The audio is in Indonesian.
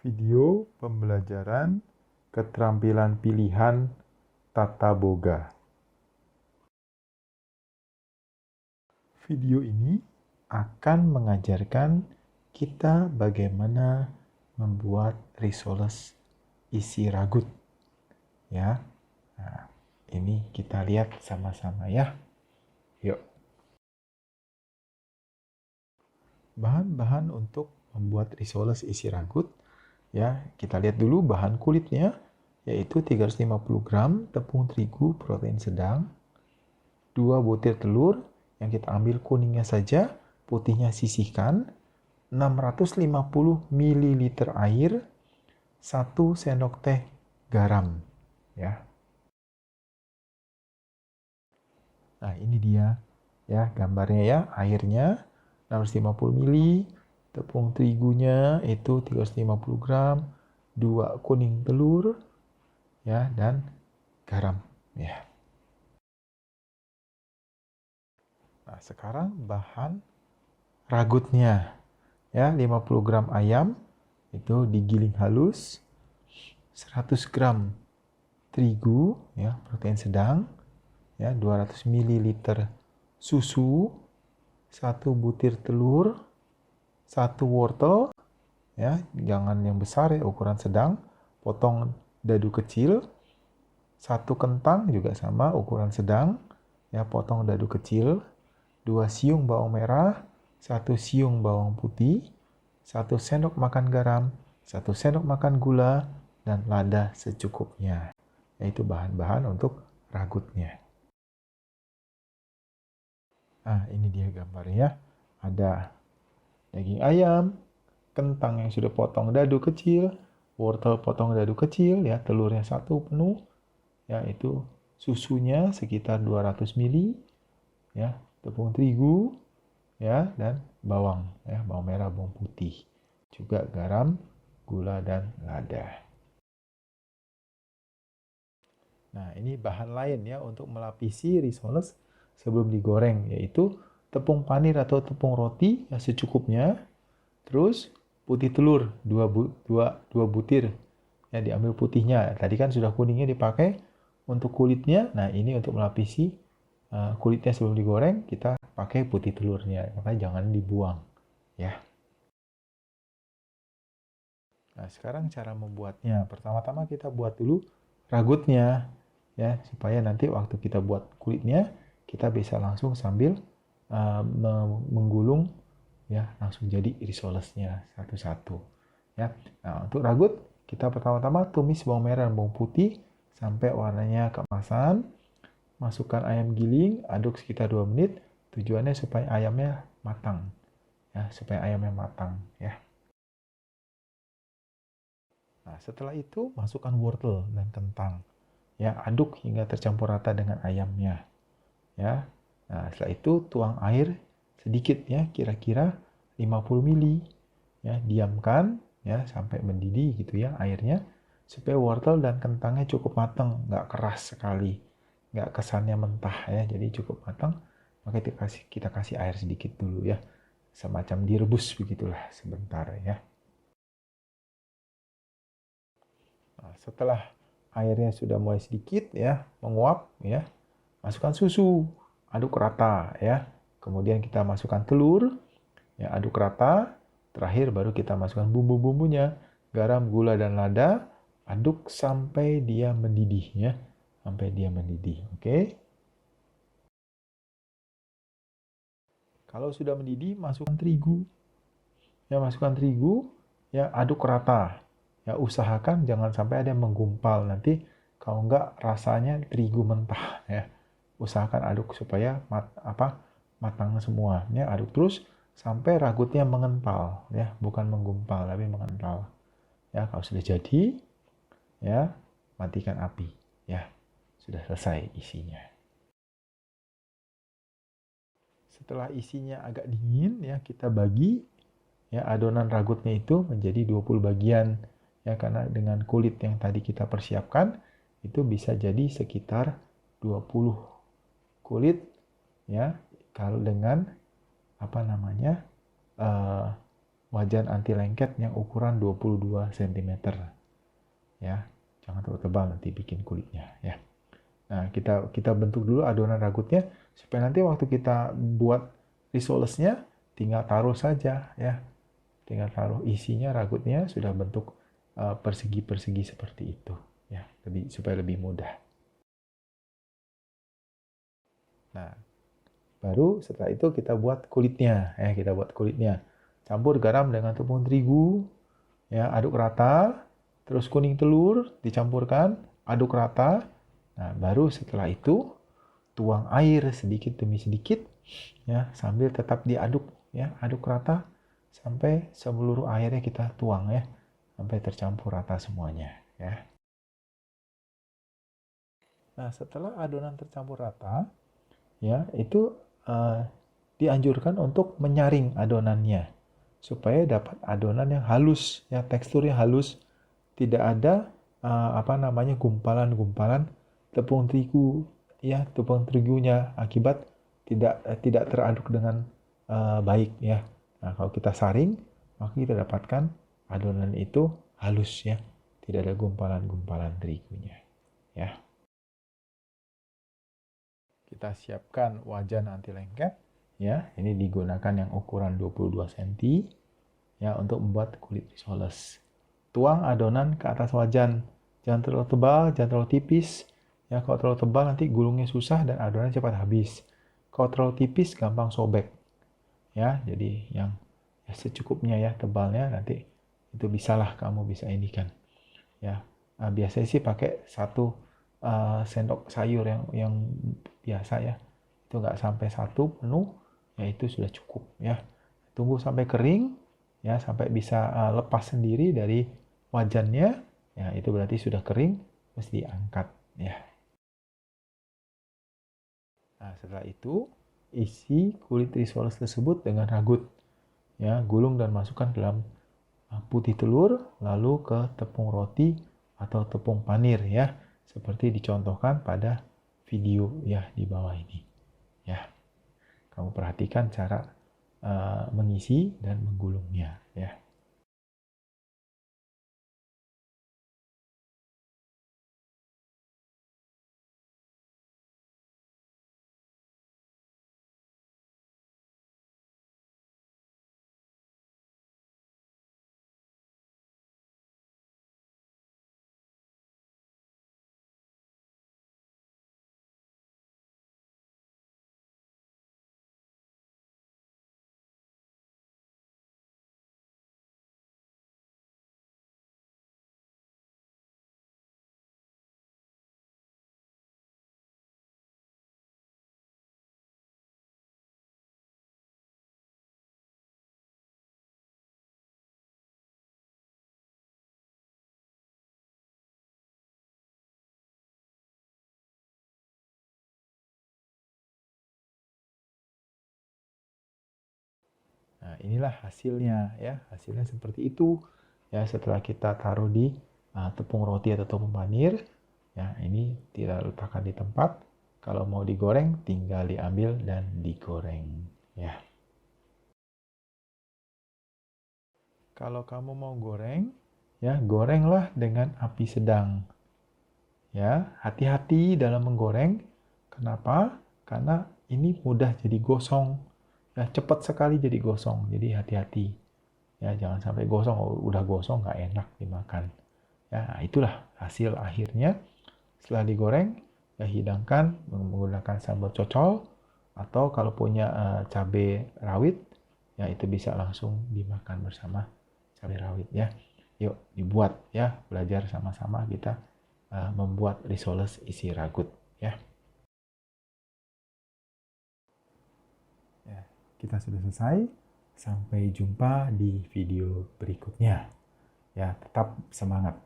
Video pembelajaran keterampilan pilihan tata boga. Video ini akan mengajarkan kita bagaimana membuat risoles isi ragut. Ya, nah, ini kita lihat sama-sama ya. Yuk. Bahan-bahan untuk membuat risoles isi ragut. Ya, kita lihat dulu bahan kulitnya, yaitu 350 gram tepung terigu protein sedang, 2 butir telur, yang kita ambil kuningnya saja, putihnya sisihkan, 650 ml air, 1 sendok teh garam. Ya. Nah, ini dia ya gambarnya ya, airnya 650 ml, tepung terigunya itu 350 gram, 2 kuning telur ya, dan garam ya. Nah, sekarang bahan ragutnya ya, 50 gram ayam itu digiling halus, 100 gram terigu ya, protein sedang ya, 200 ml susu, 1 butir telur, 1 wortel ya, jangan yang besar ya, ukuran sedang, potong dadu kecil, 1 kentang juga sama ukuran sedang ya, potong dadu kecil, 2 siung bawang merah, 1 siung bawang putih, 1 sendok makan garam, 1 sendok makan gula, dan lada secukupnya. Yaitu bahan-bahan untuk ragutnya. Nah, ini dia gambarnya. Ada daging ayam, kentang yang sudah potong dadu kecil, wortel potong dadu kecil, ya, telurnya 1 penuh, ya, itu susunya sekitar 200 ml, ya, tepung terigu, ya, dan bawang, ya, bawang merah, bawang putih, juga garam, gula, dan lada. Nah, ini bahan lain ya untuk melapisi risoles sebelum digoreng, yaitu tepung panir atau tepung roti ya secukupnya, terus putih telur 2 butir ya, diambil putihnya. Tadi kan sudah kuningnya dipakai untuk kulitnya. Nah, ini untuk melapisi kulitnya sebelum digoreng, kita pakai putih telurnya, makanya jangan dibuang ya. Nah, sekarang cara membuatnya. Pertama-tama kita buat dulu ragutnya ya, supaya nanti waktu kita buat kulitnya kita bisa langsung sambil menggulung ya, langsung jadi risolesnya satu-satu ya. Nah, untuk ragut kita pertama-tama tumis bawang merah dan bawang putih sampai warnanya keemasan. Masukkan ayam giling, aduk sekitar 2 menit. Tujuannya supaya ayamnya matang ya, supaya ayamnya matang ya. Nah, setelah itu masukkan wortel dan kentang. Ya, aduk hingga tercampur rata dengan ayamnya. Ya. Nah, setelah itu tuang air sedikit ya, kira-kira 50 ml. Ya, diamkan ya sampai mendidih gitu ya airnya, supaya wortel dan kentangnya cukup matang, nggak keras sekali, nggak kesannya mentah ya, jadi cukup matang. Maka kita kasih air sedikit dulu ya, semacam direbus begitulah sebentar ya. Nah, setelah airnya sudah mulai sedikit ya menguap ya, masukkan susu, aduk rata ya. Kemudian kita masukkan telur, ya, aduk rata. Terakhir baru kita masukkan bumbu-bumbunya, garam, gula, dan lada. Aduk sampai dia mendidih ya, sampai dia mendidih. Oke. Kalau sudah mendidih, masukkan terigu. Ya, masukkan terigu, ya, aduk rata. Ya, usahakan jangan sampai ada yang menggumpal, nanti kalau enggak rasanya terigu mentah ya. Usahakan aduk supaya matang semuanya, aduk terus sampai ragutnya mengental ya, bukan menggumpal tapi mengental. Ya, kalau sudah jadi ya, matikan api ya. Sudah selesai isinya. Setelah isinya agak dingin ya, kita bagi ya adonan ragutnya itu menjadi 20 bagian ya, karena dengan kulit yang tadi kita persiapkan itu bisa jadi sekitar 20 kulit ya. Kalau dengan wajan anti lengket yang ukuran 22 cm. Ya, jangan terlalu tebal nanti bikin kulitnya ya. Nah, kita bentuk dulu adonan ragutnya supaya nanti waktu kita buat risolesnya tinggal taruh saja ya. Tinggal taruh isinya ragutnya sudah bentuk persegi-persegi seperti itu ya, supaya lebih mudah. Nah, baru setelah itu kita buat kulitnya ya, Campur garam dengan tepung terigu ya, aduk rata, terus kuning telur dicampurkan, aduk rata. Nah, baru setelah itu tuang air sedikit demi sedikit ya, sambil tetap diaduk ya, aduk rata sampai seluruh airnya kita tuang ya, sampai tercampur rata semuanya ya. Nah, setelah adonan tercampur rata ya, itu dianjurkan untuk menyaring adonannya supaya dapat adonan yang halus ya, teksturnya halus, tidak ada gumpalan-gumpalan tepung terigu ya, tepung terigunya akibat tidak teraduk dengan baik ya. Nah, kalau kita saring, maka kita dapatkan adonan itu halus ya, tidak ada gumpalan-gumpalan terigunya ya. Kita siapkan wajan anti lengket ya, ini digunakan yang ukuran 22 cm ya, untuk membuat kulit risoles. Tuang adonan ke atas wajan, jangan terlalu tebal, jangan terlalu tipis ya. Kalau terlalu tebal nanti gulungnya susah dan adonan cepat habis. Kalau terlalu tipis gampang sobek ya, jadi yang ya secukupnya ya tebalnya, nanti itu kamu bisa indikan ya. Nah, biasanya sih pakai 1 sendok sayur yang biasa ya, itu nggak sampai 1 penuh ya, itu sudah cukup ya. Tunggu sampai kering ya, sampai bisa lepas sendiri dari wajannya ya, itu berarti sudah kering, terus diangkat ya. Nah, setelah itu isi kulit risoles tersebut dengan ragut ya, gulung dan masukkan dalam putih telur, lalu ke tepung roti atau tepung panir ya, seperti dicontohkan pada video ya di bawah ini ya. Kamu perhatikan cara mengisi dan menggulungnya ya. Nah, inilah hasilnya ya. Hasilnya seperti itu. Ya, setelah kita taruh di tepung roti atau tepung panir, ya ini tidak letakkan di tempat. Kalau mau digoreng, tinggal diambil dan digoreng. Ya. Kalau kamu mau goreng, ya gorenglah dengan api sedang. Ya, hati-hati dalam menggoreng. Kenapa? Karena ini mudah jadi gosong. Ya, cepat sekali jadi gosong. Jadi hati-hati. Ya, jangan sampai gosong. Udah gosong nggak enak dimakan. Ya, itulah hasil akhirnya. Setelah digoreng, ya hidangkan menggunakan sambal cocol, atau kalau punya cabai rawit, ya itu bisa langsung dimakan bersama cabai rawit ya. Yuk dibuat ya, belajar sama-sama kita membuat risoles isi ragut ya. Ya, kita sudah selesai. Sampai jumpa di video berikutnya. Ya, tetap semangat.